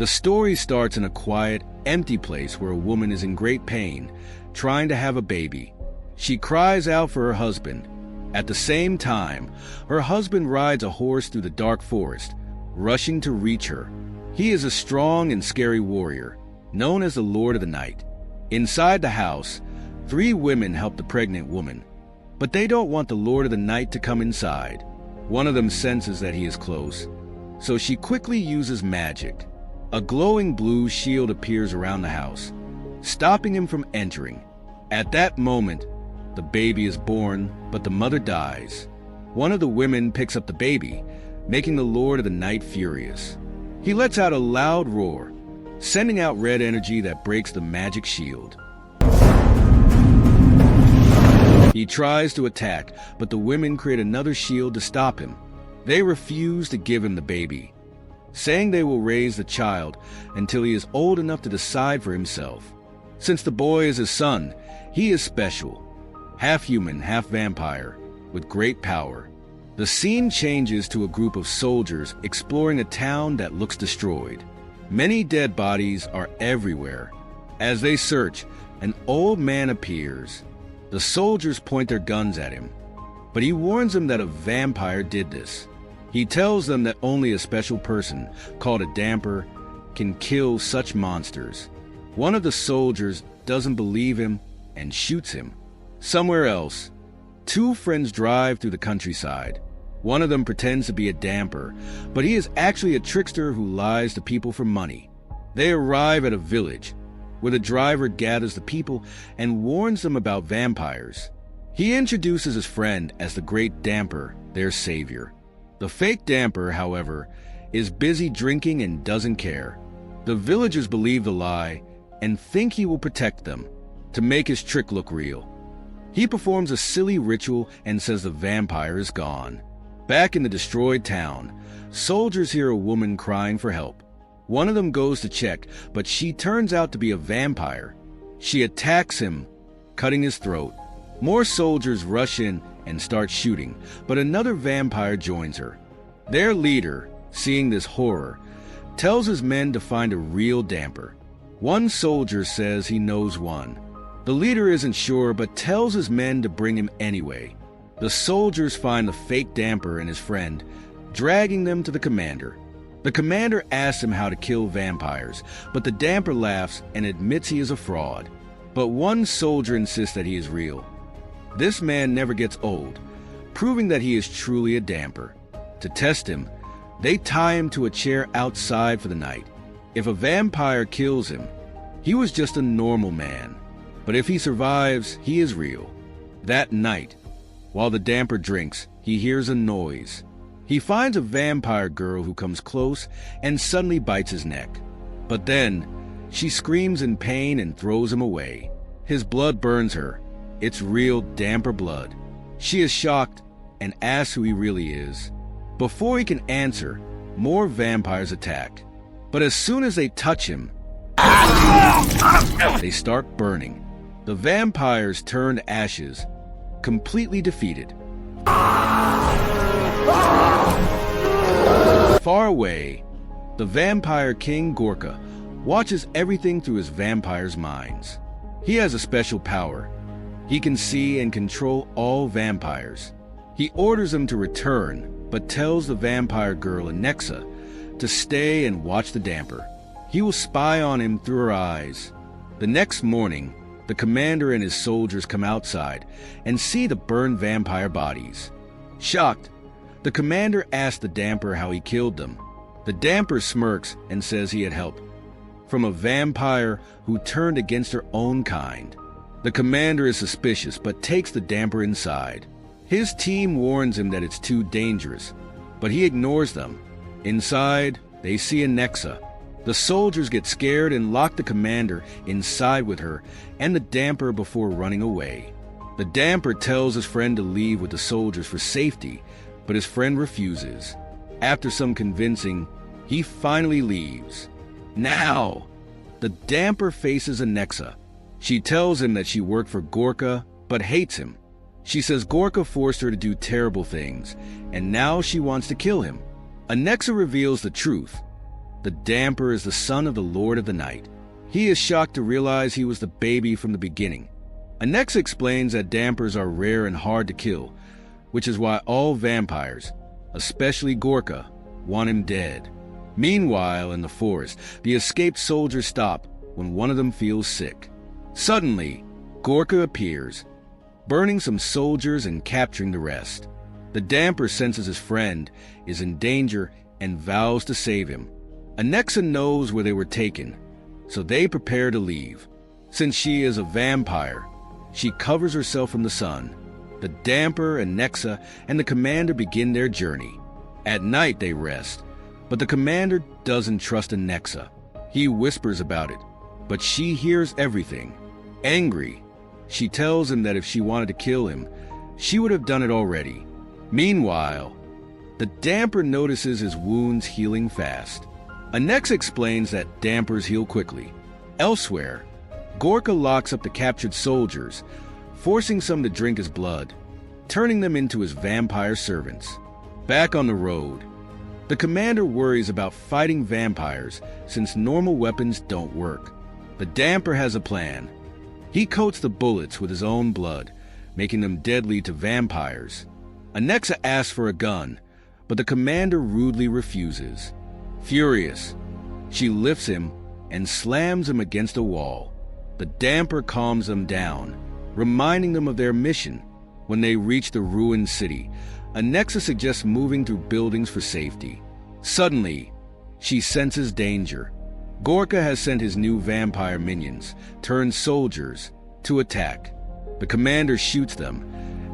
The story starts in a quiet, empty place where a woman is in great pain, trying to have a baby. She cries out for her husband. At the same time, her husband rides a horse through the dark forest, rushing to reach her. He is a strong and scary warrior, known as the Lord of the Night. Inside the house, 3 women help the pregnant woman, but they don't want the Lord of the Night to come inside. One of them senses that he is close, so she quickly uses magic. A glowing blue shield appears around the house, stopping him from entering. At that moment, the baby is born, but the mother dies. One of the women picks up the baby, making the Lord of the Night furious. He lets out a loud roar, sending out red energy that breaks the magic shield. He tries to attack, but the women create another shield to stop him. They refuse to give him the baby, saying they will raise the child until he is old enough to decide for himself. Since the boy is his son, he is special, half human, half vampire, with great power. The scene changes to a group of soldiers exploring a town that looks destroyed. Many dead bodies are everywhere. As they search, an old man appears. The soldiers point their guns at him, but he warns them that a vampire did this. He tells them that only a special person, called a damper, can kill such monsters. One of the soldiers doesn't believe him and shoots him. Somewhere else, 2 friends drive through the countryside. One of them pretends to be a damper, but he is actually a trickster who lies to people for money. They arrive at a village, where the driver gathers the people and warns them about vampires. He introduces his friend as the great damper, their savior. The fake damper, however, is busy drinking and doesn't care. The villagers believe the lie and think he will protect them, to make his trick look real. He performs a silly ritual and says the vampire is gone. Back in the destroyed town, soldiers hear a woman crying for help. One of them goes to check, but she turns out to be a vampire. She attacks him, cutting his throat. More soldiers rush in and start shooting, but another vampire joins her. Their leader, seeing this horror, tells his men to find a real damper. One soldier says he knows one. The leader isn't sure, but tells his men to bring him anyway. The soldiers find the fake damper and his friend, dragging them to the commander. The commander asks him how to kill vampires, but the damper laughs and admits he is a fraud. But one soldier insists that he is real. This man never gets old, proving that he is truly a damper. To test him, they tie him to a chair outside for the night. If a vampire kills him, he was just a normal man. But if he survives, he is real. That night, while the damper drinks, he hears a noise. He finds a vampire girl who comes close and suddenly bites his neck. But then, she screams in pain and throws him away. His blood burns her. It's real damper blood. She is shocked and asks who he really is. Before he can answer, more vampires attack. But as soon as they touch him, they start burning. The vampires turn to ashes, completely defeated. Far away, the vampire king Gorka watches everything through his vampire's minds. He has a special power. He can see and control all vampires. He orders them to return, but tells the vampire girl Anexa to stay and watch the damper. He will spy on him through her eyes. The next morning, the commander and his soldiers come outside and see the burned vampire bodies. Shocked, the commander asks the damper how he killed them. The damper smirks and says he had help from a vampire who turned against her own kind. The commander is suspicious but takes the damper inside. His team warns him that it's too dangerous, but he ignores them. Inside, they see Anexa. The soldiers get scared and lock the commander inside with her and the damper before running away. The damper tells his friend to leave with the soldiers for safety, but his friend refuses. After some convincing, he finally leaves. Now, the damper faces Anexa. She tells him that she worked for Gorka, but hates him. She says Gorka forced her to do terrible things, and now she wants to kill him. Anexa reveals the truth. The damper is the son of the Lord of the Night. He is shocked to realize he was the baby from the beginning. Anexa explains that dampers are rare and hard to kill, which is why all vampires, especially Gorka, want him dead. Meanwhile, in the forest, the escaped soldiers stop when one of them feels sick. Suddenly, Gorka appears, burning some soldiers and capturing the rest. The damper senses his friend is in danger and vows to save him. Anexa knows where they were taken, so they prepare to leave. Since she is a vampire, she covers herself from the sun. The damper, Anexa, and the commander begin their journey. At night they rest, but the commander doesn't trust Anexa. He whispers about it, but she hears everything. Angry, she tells him that if she wanted to kill him, she would have done it already. Meanwhile, the damper notices his wounds healing fast. Anexa explains that dampers heal quickly. Elsewhere, Gorka locks up the captured soldiers, forcing some to drink his blood, turning them into his vampire servants. Back on the road, the commander worries about fighting vampires since normal weapons don't work. The damper has a plan. He coats the bullets with his own blood, making them deadly to vampires. Anexa asks for a gun, but the commander rudely refuses. Furious, she lifts him and slams him against a wall. The damper calms them down, reminding them of their mission. When they reach the ruined city, Anexa suggests moving through buildings for safety. Suddenly, she senses danger. Gorka has sent his new vampire minions, turned soldiers, to attack. The commander shoots them,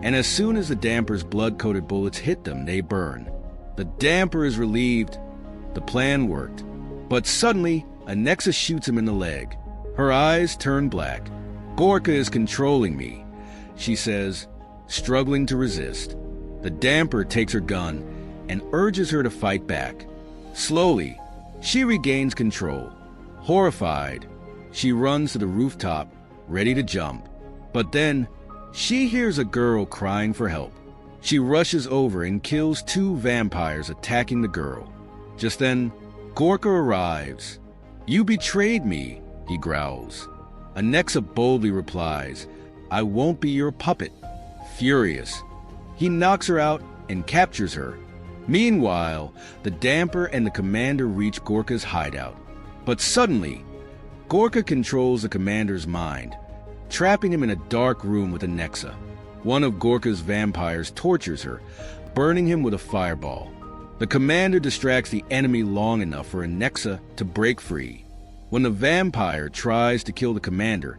and as soon as the damper's blood-coated bullets hit them, they burn. The damper is relieved. The plan worked. But suddenly, Anexa shoots him in the leg. Her eyes turn black. Gorka is controlling me, she says, struggling to resist. The damper takes her gun and urges her to fight back. Slowly, she regains control. Horrified, she runs to the rooftop, ready to jump. But then, she hears a girl crying for help. She rushes over and kills 2 vampires attacking the girl. Just then, Gorka arrives. "You betrayed me," he growls. Anexa boldly replies, "I won't be your puppet." Furious, he knocks her out and captures her. Meanwhile, the damper and the commander reach Gorka's hideout. But suddenly, Gorka controls the commander's mind, trapping him in a dark room with Anexa. One of Gorka's vampires tortures her, burning him with a fireball. The commander distracts the enemy long enough for Anexa to break free. When the vampire tries to kill the commander,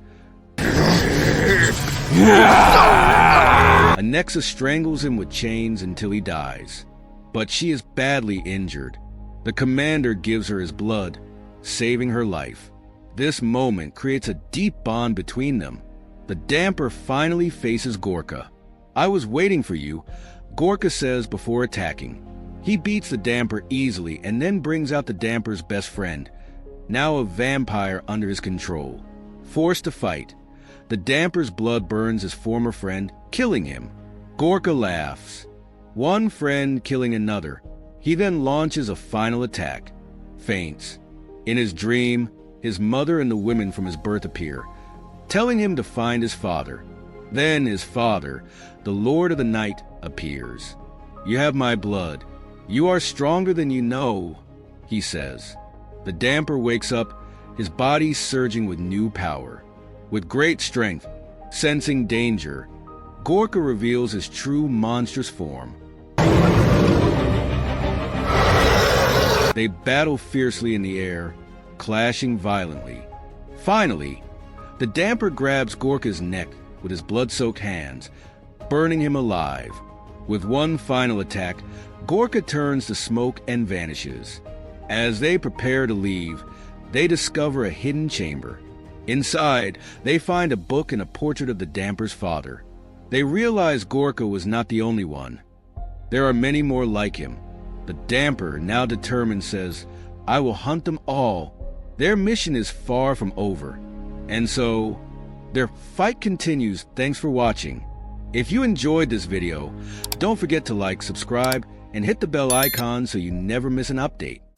Anexa strangles him with chains until he dies. But she is badly injured. The commander gives her his blood, saving her life. This moment creates a deep bond between them. The damper finally faces Gorka. "I was waiting for you," Gorka says before attacking. He beats the damper easily and then brings out the damper's best friend, now a vampire under his control. Forced to fight, the damper's blood burns his former friend, killing him. Gorka laughs. One friend killing another. He then launches a final attack. Faints. In his dream, his mother and the women from his birth appear, telling him to find his father. Then his father, the Lord of the Night, appears. "You have my blood. You are stronger than you know," he says. The damper wakes up, his body surging with new power. With great strength, sensing danger, Gorka reveals his true monstrous form. They battle fiercely in the air, clashing violently. Finally, the damper grabs Gorka's neck with his blood-soaked hands, burning him alive. With one final attack, Gorka turns to smoke and vanishes. As they prepare to leave, they discover a hidden chamber. Inside, they find a book and a portrait of the damper's father. They realize Gorka was not the only one. There are many more like him. The damper, now determined, says, "I will hunt them all." Their mission is far from over. And so, their fight continues. Thanks for watching. If you enjoyed this video, don't forget to like, subscribe, and hit the bell icon so you never miss an update.